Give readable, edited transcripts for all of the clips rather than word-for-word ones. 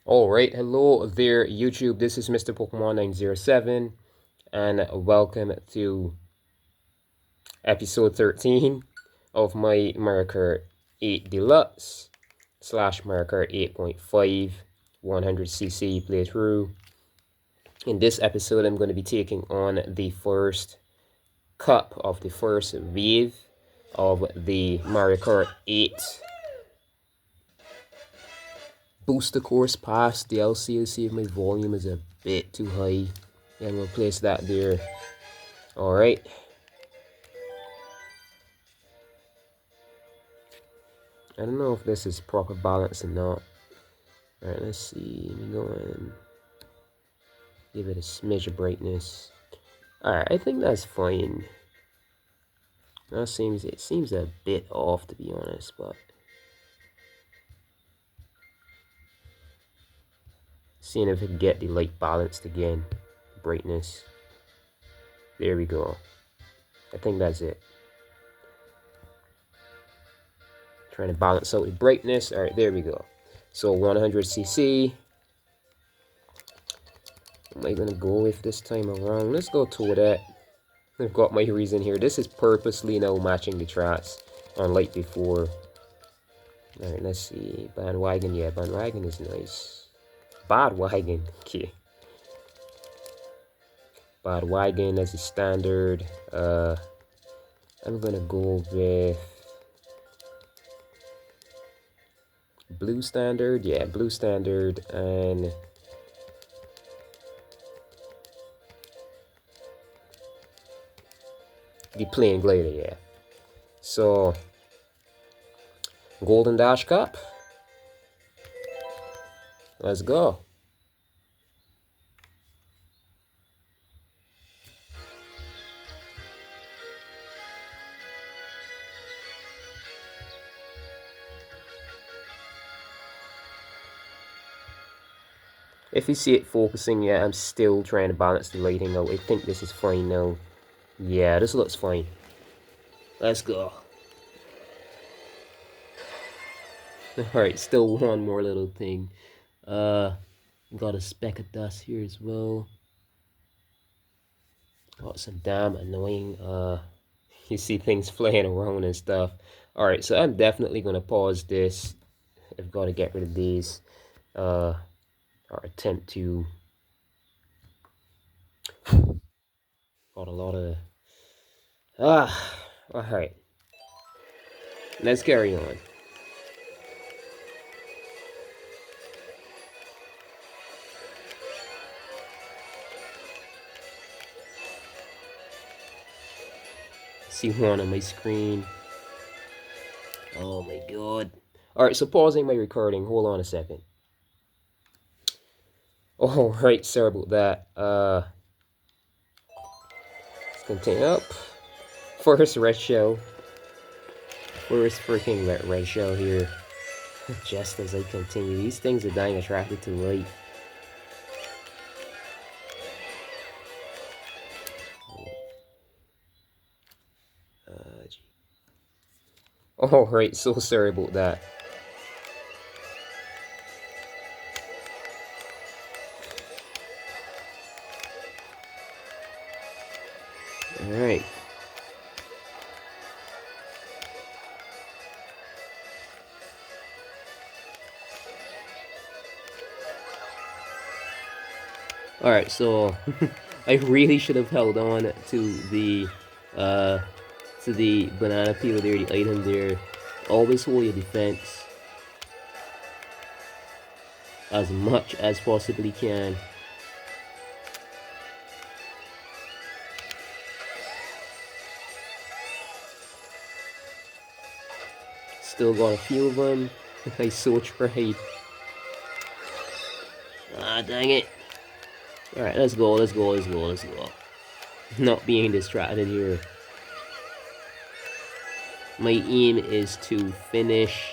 Alright, hello there YouTube, this is Mr. Pokemon 907 and welcome to episode 13 of my Mario Kart 8 Deluxe / Mario Kart 8.5 100cc playthrough. In this episode I'm going to be taking on the first cup of the first wave of the Mario Kart 8 Booster Course Pass DLC. You'll see if my volume is a bit too high. And we'll place that there. Alright. I don't know if this is proper balance or not. Alright, let's see. Let me go and give it a smidge of brightness. Alright, I think that's fine. It seems a bit off, to be honest, but seeing if I can get the light balanced again. Brightness. There we go. I think that's it. Trying to balance out the brightness. Alright, there we go. So 100cc. What am I going to go with this time around? Let's go to that. I've got my reason here. This is purposely now matching the tracks, unlike before. Alright, let's see. Bandwagon. Yeah, bandwagon is nice. Badwagon. Okay. Badwagon as a standard. I'm going to go with blue standard. Yeah, blue standard. And the plain glider, yeah. So, Golden Dash Cup. Let's go. If you see it focusing, yeah, I'm still trying to balance the lighting out. I think this is fine now. Yeah, this looks fine. Let's go. Alright, still one more little thing. Got a speck of dust here as well. Got some damn annoying, you see things flying around and stuff. Alright, so I'm definitely going to pause this. I've got to get rid of these. Or attempt to. Got a lot of. Alright. Let's carry on. See one on my screen. Oh my god. Alright, so pausing my recording. Hold on a second. Oh, right, sorry about that. Let's continue up. First red shell. First freaking red shell here. Just as I continue. These things are dying attracted to light. Oh, right, so sorry about that. Alright. Alright, so I really should have held on to the banana peel there, the item there. Always hold your defense as much as possibly can. Still got a few of them. I so tried. Ah, dang it. Alright, let's go. Not being distracted here. My aim is to finish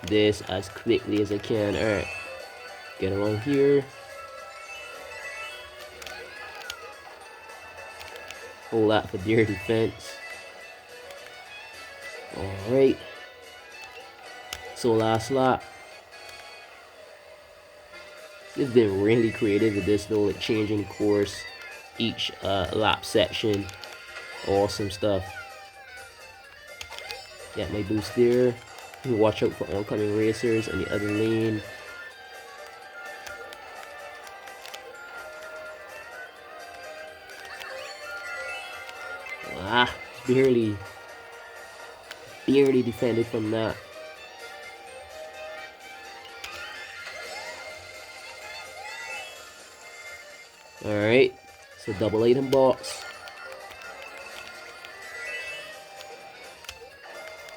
this as quickly as I can. Alright. Get along here. Hold that for dear defense. Alright. So last lap. They've been really creative with this though, like changing course each lap section. Awesome stuff. Got my boost there. Watch out for oncoming racers on the other lane. Ah, barely defended from that. Alright, so double item box.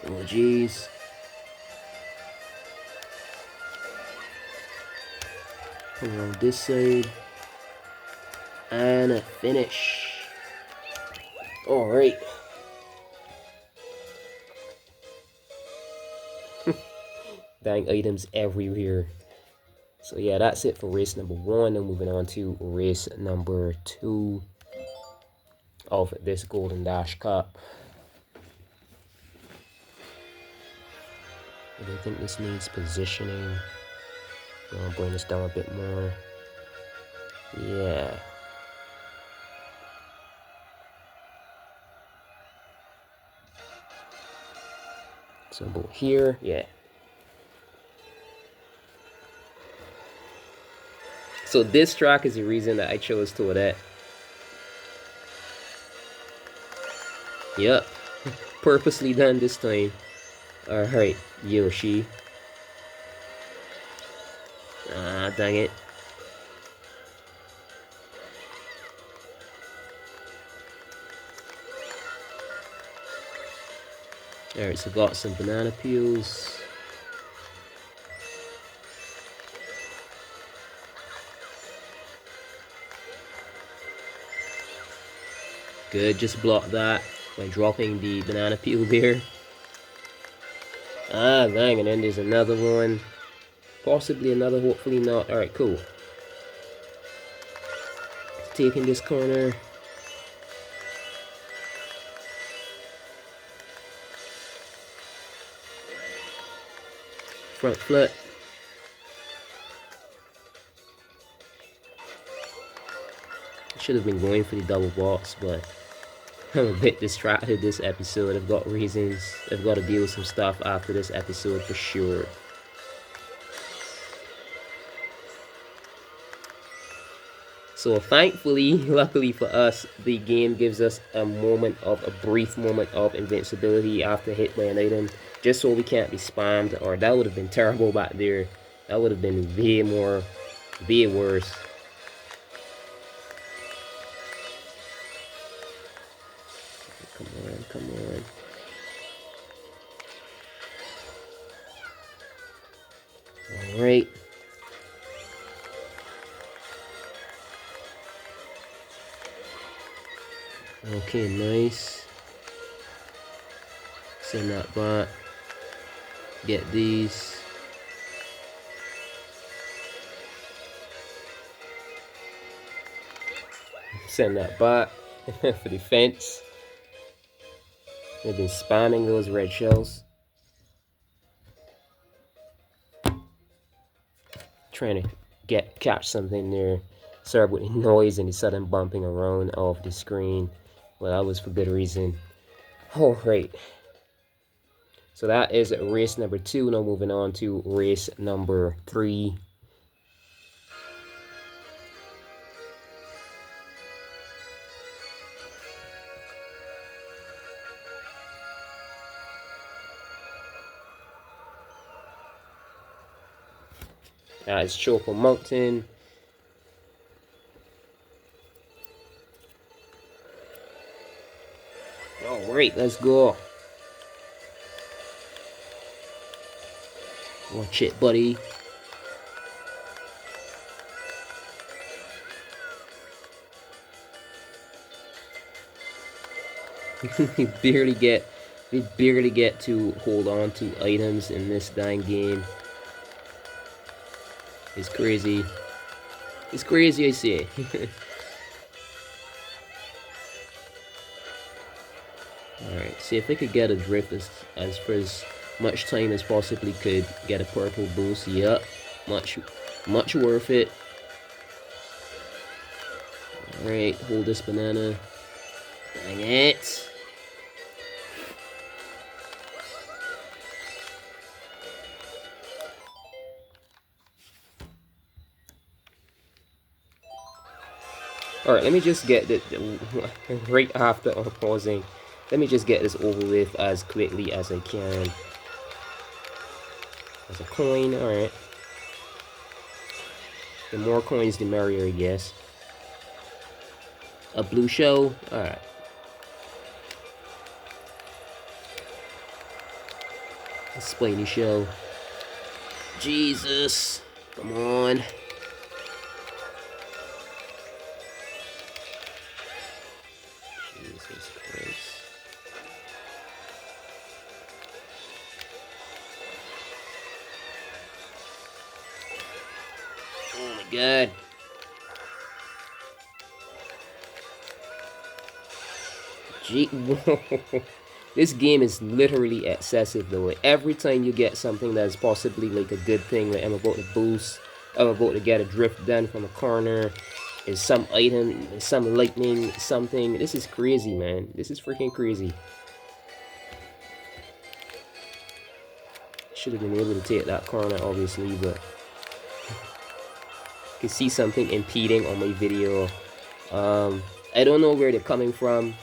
Oh jeez. Come around this side. And a finish. Alright. Dang items everywhere. So yeah, that's it for race number 1. Now moving on to race number 2 of this Golden Dash Cup. I do think this needs positioning. I'll bring this down a bit more. Yeah. So about here, yeah. So this track is the reason that I chose Toadette. Yep. Purposely done this time. Alright, Yoshi. Ah, dang it. Alright, so got some banana peels. Good, just block that by dropping the banana peel there. Ah, dang, and then there's another one. Possibly another, hopefully not. Alright, cool. Taking this corner. Front flip. Should have been going for the double box, but I'm a bit distracted this episode. I've got reasons. I've got to deal with some stuff after this episode for sure. So thankfully, luckily for us, the game gives us a brief moment of invincibility after hit by an item, just so we can't be spammed, or that would have been terrible back there. That would have been way worse. Come on. Alright. Okay, nice. Send that back. Get these. Send that back for defense. They've been spamming those red shells. Trying to catch something there. Sorry about the noise and the sudden bumping around of the screen. Well, that was for good reason. Alright. So that is race number 2. Now moving on to race number 3. It's Choco Mountain. Alright, let's go. Watch it, buddy. we barely get to hold on to items in this dang game. It's crazy. It's crazy, I say. Alright, see if I could get a drift as for as much time as possibly could. Get a purple boost. Yep. Much worth it. Alright, hold this banana. Dang it. Alright, let me just get the right after pausing. Let me just get this over with as quickly as I can. There's a coin, alright. The more coins, the merrier, I guess. A blue shell, alright. A spiny shell. Jesus, come on. Jesus Christ. Oh my God. This game is literally excessive though. Every time you get something that's possibly like a good thing, like I'm about to boost, I'm about to get a drift done from a corner, is some item, some lightning, something. This is crazy, man. This is freaking crazy. Should have been able to take that corner, obviously, but you can see something impeding on my video. I don't know where they're coming from.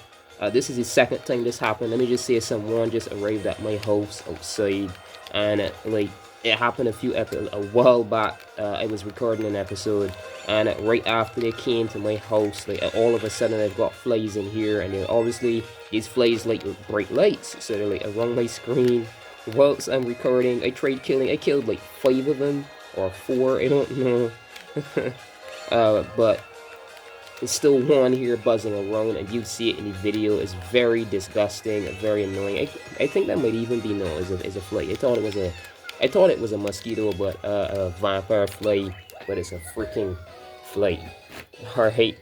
This is the second time this happened. Let me just say someone just arrived at my house outside, and like it happened a while back. I was recording an episode, and right after they came to my house, like all of a sudden I've got flies in here, and they're obviously these flies like bright lights, so they're like around my screen whilst I'm recording. I killed like 5 of them or 4, I don't know. But there's still one here buzzing around, and you see it in the video. It's very disgusting, very annoying. I think that might even be known as a fly. I thought it was a mosquito, but a vampire fly, but it's a freaking fly. Alright,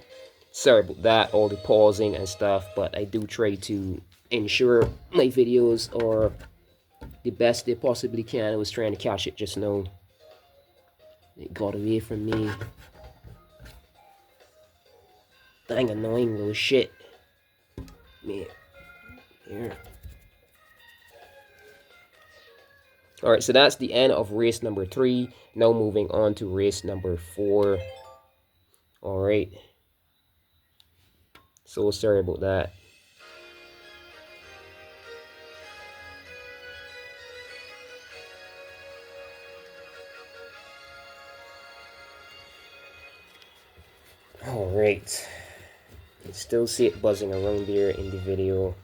sorry about that, all the pausing and stuff, but I do try to ensure my videos are the best they possibly can. I was trying to catch it just now. It got away from me. Dang annoying little shit. Man. Here. Alright, so that's the end of race number 3. Now moving on to race number 4. Alright. So sorry about that. Alright. You still see it buzzing around there in the video.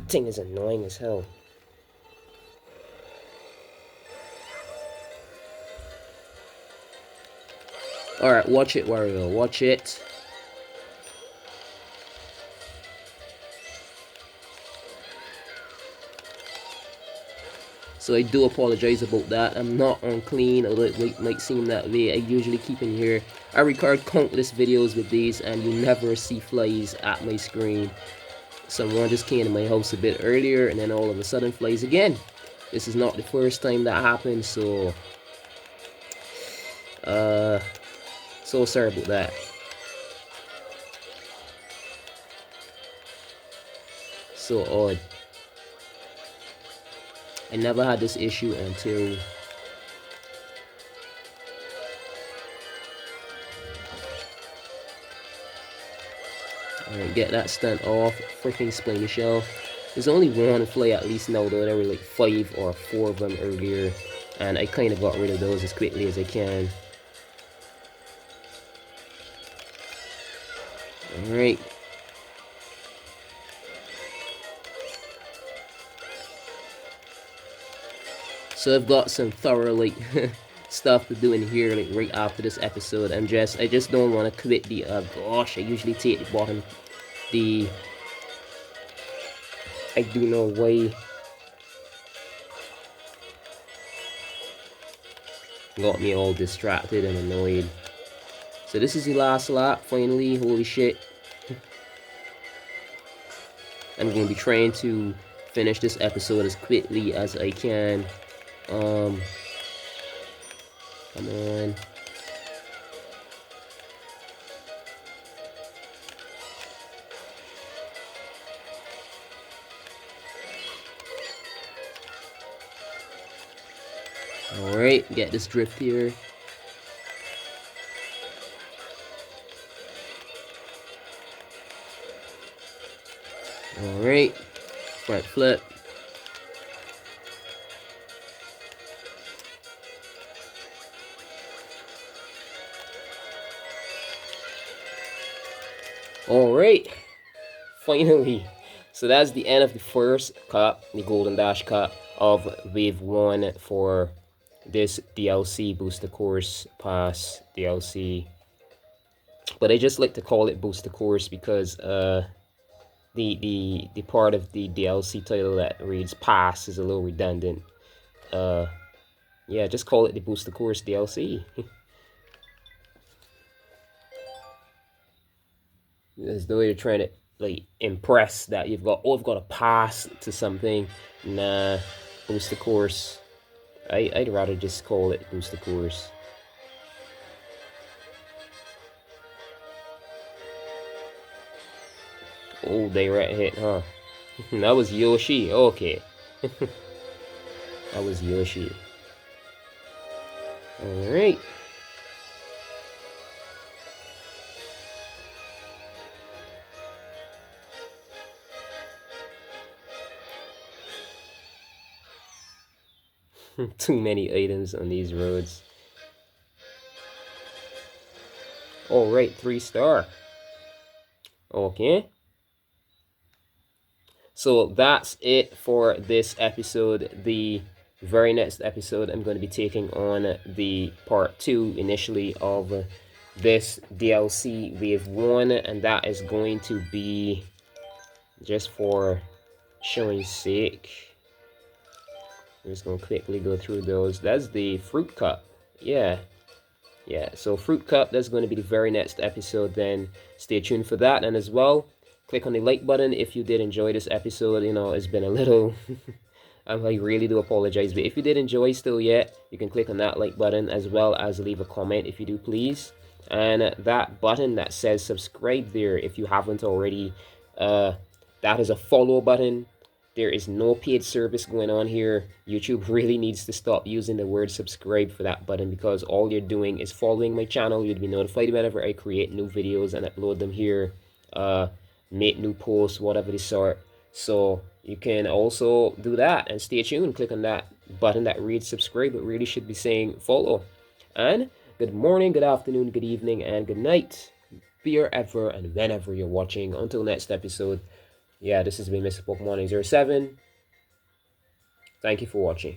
Thing is annoying as hell. Alright, watch it, Wario. Watch it. So I do apologize about that. I'm not on clean, although it might seem that way. I usually keep in here. I record countless videos with these, and you never see flies at my screen. Someone just came to my house a bit earlier, and then all of a sudden flies again. This is not the first time that happened, so so sorry about that. So odd. I never had this issue until alright, get that stunt off. Freaking spiny shell. There's only one fly at least now though. There were like 5 or 4 of them earlier, and I kind of got rid of those as quickly as I can. Alright. So I've got some thorough like stuff to do in here like right after this episode. I just don't want to quit the gosh, I usually take the bottom. I do know why. Got me all distracted and annoyed. So this is the last lap finally. Holy shit. I'm going to be trying to finish this episode as quickly as I can. Come on. Alright, get this drift here. Alright, front flip. Alright, finally. So that's the end of the first cup, the Golden Dash Cup of Wave 1 for this DLC, Booster Course Pass DLC. But I just like to call it Booster Course because the part of the DLC title that reads Pass is a little redundant. Yeah, just call it the Booster Course DLC. As though you're trying to like impress that you've got a pass to something. Nah, Booster Course. I'd rather just call it Booster Course. Oh, direct hit, huh? That was Yoshi. Okay. That was Yoshi. Alright. Too many items on these roads. Alright, 3-star. Okay. So that's it for this episode. The very next episode, I'm going to be taking on the part 2 initially of this DLC Wave 1, and that is going to be, just for showing sake, I'm just going to quickly go through those. That's the Fruit Cup. Yeah, so Fruit Cup, that's going to be the very next episode. Then stay tuned for that. And as well, click on the like button if you did enjoy this episode. You know, it's been a little I really do apologize, but if you did enjoy still yet, you can click on that like button, as well as leave a comment if you do, please. And that button that says subscribe there, if you haven't already, that is a follow button. There is no paid service going on here. YouTube really needs to stop using the word subscribe for that button, because all you're doing is following my channel. You'd be notified whenever I create new videos and upload them here, make new posts, whatever the sort. So you can also do that, and stay tuned. Click on that button that reads subscribe, but really should be saying follow. And good morning, good afternoon, good evening, and good night, wherever and whenever you're watching. Until next episode. Yeah, this has been Mr. Pokemon 07. Thank you for watching.